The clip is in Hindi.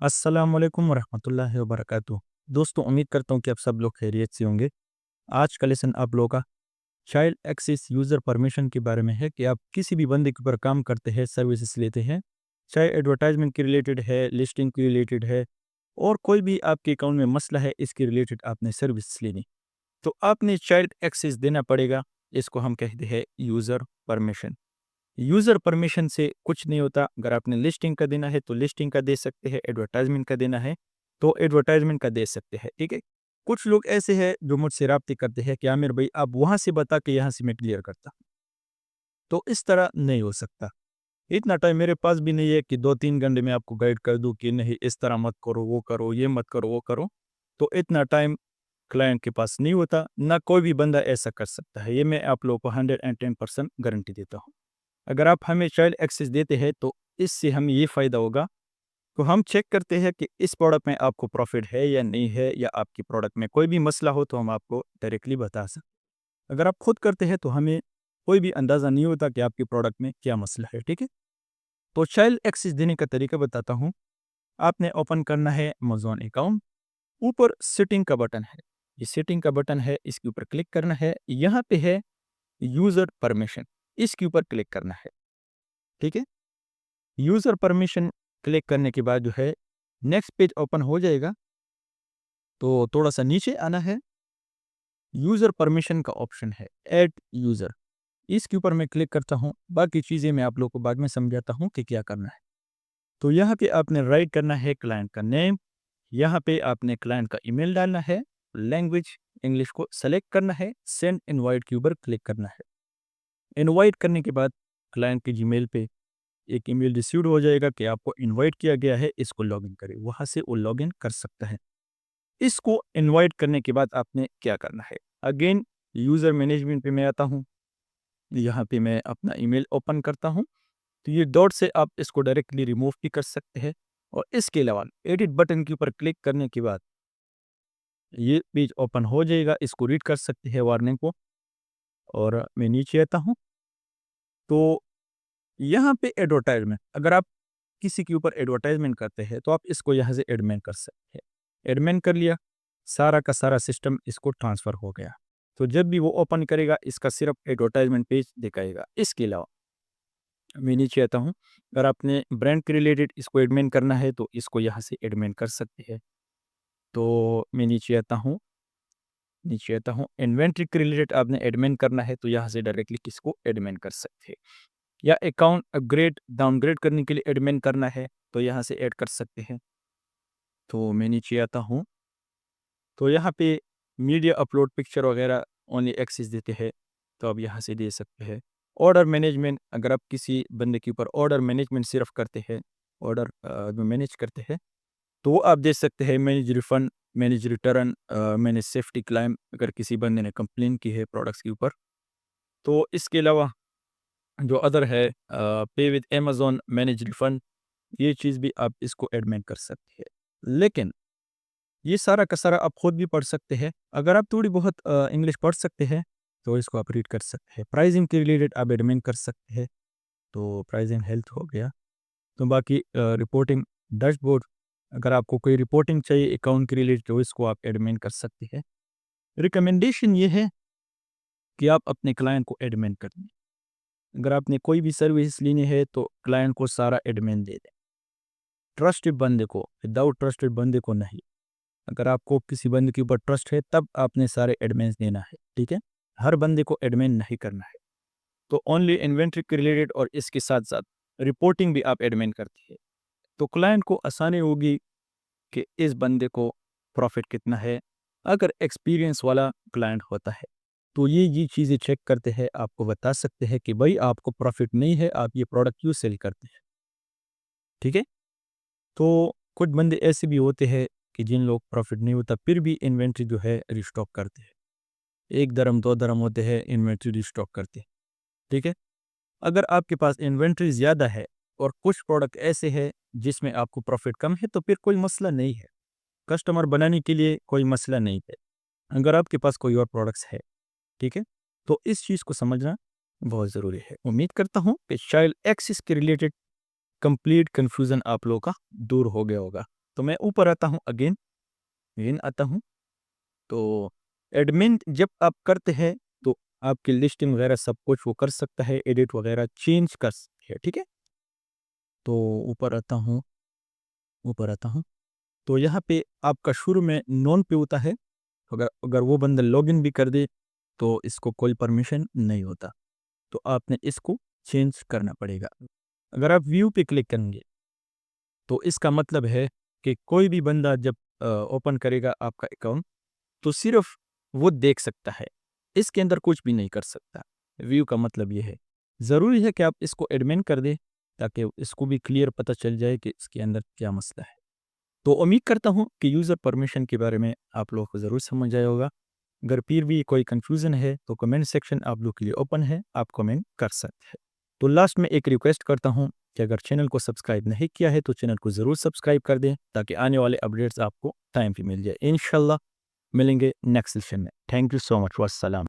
अस्सलाम वालेकुम वरहमतुल्लाहि वबरकातुहू। दोस्तों, उम्मीद करता हूँ कि आप सब लोग खैरियत से होंगे। आज का लेसन आप लोगों का चाइल्ड एक्सेस यूज़र परमिशन के बारे में है कि आप किसी भी बंदे के ऊपर काम करते हैं, सर्विसेज लेते हैं, चाहे एडवर्टाइजमेंट के रिलेटेड है, लिस्टिंग के रिलेटेड है और कोई भी आपके अकाउंट में मसला है, इसके रिलेटेड आपने सर्विस लेनी, तो आपने चाइल्ड एक्सेस देना पड़ेगा। इसको हम कहते हैं यूज़र परमिशन। यूज़र परमिशन से कुछ नहीं होता। अगर आपने लिस्टिंग का देना है तो लिस्टिंग का दे सकते हैं, एडवर्टाइजमेंट का देना है तो एडवर्टाइजमेंट का दे सकते हैं, ठीक है। कुछ लोग ऐसे हैं जो मुझसे राब्ते करते हैं कि आमिर भाई आप वहाँ से बता के यहाँ से मैं क्लियर करता हूँ। तो इस तरह नहीं हो सकता। इतना टाइम मेरे पास भी नहीं है कि 2-3 घंटे में आपको गाइड कर दूँ कि नहीं इस तरह मत करो, वो करो, ये मत करो, वो करो। तो इतना टाइम क्लाइंट के पास नहीं होता, ना कोई भी बंदा ऐसा कर सकता है। ये मैं आप लोगों को 110% गारंटी देता हूँ। अगर आप हमें चाइल्ड एक्सेस देते हैं तो इससे हमें ये फ़ायदा होगा, तो हम चेक करते हैं कि इस प्रोडक्ट में आपको प्रॉफ़िट है या नहीं है, या आपकी प्रोडक्ट में कोई भी मसला हो तो हम आपको डायरेक्टली बता सकते हैं। अगर आप खुद करते हैं तो हमें कोई भी अंदाज़ा नहीं होता कि आपकी प्रोडक्ट में क्या मसला है, ठीक है? तो चाइल्ड एक्सेस देने का तरीका बताता हूँ। आपने ओपन करना है अमेज़न अकाउंट, ऊपर सेटिंग का बटन है। ये सेटिंग का बटन है, इसके ऊपर क्लिक करना है। यहाँ पे है यूज़र परमिशन, इसके ऊपर क्लिक करना है, ठीक है? यूज़र परमिशन क्लिक करने के बाद जो है नेक्स्ट पेज ओपन हो जाएगा। तो थोड़ा-सा नीचे आना है, यूज़र परमिशन का ऑप्शन है, ऐड यूज़र, इसके ऊपर मैं क्लिक करता हूँ। बाकी चीज़ें मैं आप लोगों को बाद में समझाता हूँ कि क्या करना है। तो यहाँ पे आपने राइट करना है क्लाइंट का नेम, यहाँ पे आपने क्लाइंट का ईमेल डालना है, लैंग्वेज इंग्लिश को सेलेक्ट करना है, सेंड इनवाइट के ऊपर क्लिक करना है। इनवाइट करने के बाद क्लाइंट के जीमेल पे एक ईमेल रिसीव्ड हो जाएगा कि आपको इनवाइट किया गया है, इसको लॉगिन करें। वहाँ से वो लॉगिन कर सकता है। इसको इनवाइट करने के बाद आपने क्या करना है? अगेन यूज़र मैनेजमेंट पे मैं आता हूँ। यहाँ पे मैं अपना ईमेल ओपन करता हूँ। तो ये डॉट से आप इसको डायरेक्टली रिमूव भी कर सकते हैं, और इसके अलावा एडिट बटन के ऊपर क्लिक करने के बाद ये पेज ओपन हो जाएगा। इसको रीड कर सकते हैं वार्निंग को, और मैं नीचे आता हूँ। तो यहाँ पे एडवर्टाइज़मेंट, अगर आप किसी के ऊपर एडवर्टाइज़मेंट करते हैं, तो आप इसको यहाँ से एडमिन कर सकते हैं। एडमिन कर लिया, सारा का सारा सिस्टम इसको ट्रांसफ़र हो गया। तो जब भी वो ओपन करेगा, इसका सिर्फ़ एडवर्टाइज़मेंट पेज दिखाएगा। इसके अलावा मैं नीचे आता हूँ, अगर आपने ब्रांड के रिलेटेड इसको एडमिन करना है, तो इसको यहाँ से एडमिन कर सकते हैं। तो मैं नीचे आता हूँ, इन्वेंटरी के रिलेटेड आपने एडमिन करना है, तो यहाँ से डायरेक्टली इसको एडमिन कर सकते हैं। या अकाउंट अपग्रेड, डाउनग्रेड करने के लिए एडमिन करना है, तो यहाँ से ऐड कर सकते हैं। तो मैं नीचे आता हूँ, तो यहाँ पे मीडिया अपलोड पिक्चर वगैरह ओनली एक्सेस देते हैं, तो आप यहाँ से दे सकते हैं। ऑर्डर मैनेजमेंट, अगर आप किसी बंदे के ऊपर ऑर्डर मैनेजमेंट सिर्फ करते हैं, ऑर्डर जो मैनेज करते हैं, तो वो आप दे सकते हैं। Manage refund, manage return, manage safety climb, अगर किसी बंदे ने कंप्लेन की है प्रोडक्ट्स के ऊपर। तो इसके अलावा जो अदर है, पे विद अमेज़न, मैनेज रिफंड, ये चीज़ भी आप इसको एडमिन कर सकते हैं। लेकिन ये सारा का सारा आप खुद भी पढ़ सकते हैं। अगर आप थोड़ी बहुत इंग्लिश पढ़ सकते हैं, तो इसको आप रीड कर सकते हैं। प्राइसिंग के रिलेटेड आप एडमिन कर सकते हैं, तो प्राइसिंग हेल्थ हो गया। तो बाकी रिपोर्टिंग डैशबोर्ड, अगर आपको कोई रिपोर्टिंग चाहिए अकाउंट के रिलेटेड, तो इसको आप एडमिन कर सकते हैं। रिकमेंडेशन ये है कि आप अपने क्लाइंट को एडमिन कर दें। अगर आपने कोई भी सर्विस लेनी है, तो क्लाइंट को सारा एडमिन दे दें। ट्रस्टेड बंदे को, विदाउट ट्रस्टेड बंदे को नहीं। अगर आपको किसी बंदे के ऊपर ट्रस्ट है, तब आपने सारे एडमिन्स देना है, ठीक है? हर बंदे को एडमिन नहीं करना है। तो ओनली इन्वेंटरी के रिलेटेड और इसके साथ-साथ रिपोर्टिंग भी आप एडमिन करते हैं। तो क्लाइंट को आसानी होगी कि इस बंदे को प्रॉफ़िट कितना है। अगर एक्सपीरियंस वाला क्लाइंट होता है, तो ये चीज़ें चेक करते हैं, आपको बता सकते हैं कि भाई आपको प्रॉफ़िट नहीं है, आप ये प्रोडक्ट क्यों सेल करते हैं, ठीक है? तो कुछ बंदे ऐसे भी होते हैं कि जिन लोग प्रॉफ़िट नहीं होता, फिर भी इन्वेंटरी जो है रिस्टॉक करते हैं। 1 दरम 2 दरम होते हैं, इन्वेंटरी रिस्टॉक करते हैं, ठीक है? अगर आपके पास इन्वेंटरी ज़्यादा है और कुछ प्रोडक्ट ऐसे हैं जिसमें आपको प्रॉफ़िट कम है, तो फिर कोई मसला नहीं है। कस्टमर बनाने के लिए कोई मसला नहीं है। अगर आपके पास कोई और प्रोडक्ट्स है, ठीक है? तो इस चीज़ को समझना बहुत ज़रूरी है। उम्मीद करता हूँ कि चाइल्ड एक्सेस के रिलेटेड कंप्लीट कन्फ्यूज़न आप लोगों का दूर हो गया होगा। तो मैं ऊपर आता हूँ, अगेन आता हूँ। तो एडमिन जब आप करते हैं तो आपकी लिस्टिंग वगैरह सब कुछ वो कर सकता है, एडिट वगैरह चेंज कर सकते हैं, ठीक है। तो ऊपर आता हूँ, तो यहाँ पे आपका शुरू में नॉन पे होता है। अगर अगर वो बंदा लॉगिन भी कर दे तो इसको कोई परमिशन नहीं होता, तो आपने इसको चेंज करना पड़ेगा। अगर आप व्यू पे क्लिक करेंगे तो इसका मतलब है कि कोई भी बंदा जब ओपन करेगा आपका अकाउंट तो सिर्फ वो देख सकता है, इसके अंदर कुछ भी नहीं कर सकता। व्यू का मतलब ये है। ज़रूरी है कि आप इसको एडमिन कर दें ताकि इसको भी क्लियर पता चल जाए कि इसके अंदर क्या मसला है। तो उम्मीद करता हूँ कि यूज़र परमिशन के बारे में आप लोगों को ज़रूर समझ आया होगा। अगर फिर भी कोई कन्फ्यूज़न है तो कमेंट सेक्शन आप लोग के लिए ओपन है, आप कमेंट कर सकते हैं। तो लास्ट में एक रिक्वेस्ट करता हूँ कि अगर चैनल को सब्सक्राइब नहीं किया है तो चैनल को ज़रूर सब्सक्राइब कर दें ताकि आने वाले अपडेट्स आपको टाइम पे मिल जाए। इंशाल्लाह मिलेंगे नेक्स्ट सेशन में। Thank you so much. वस्सलाम।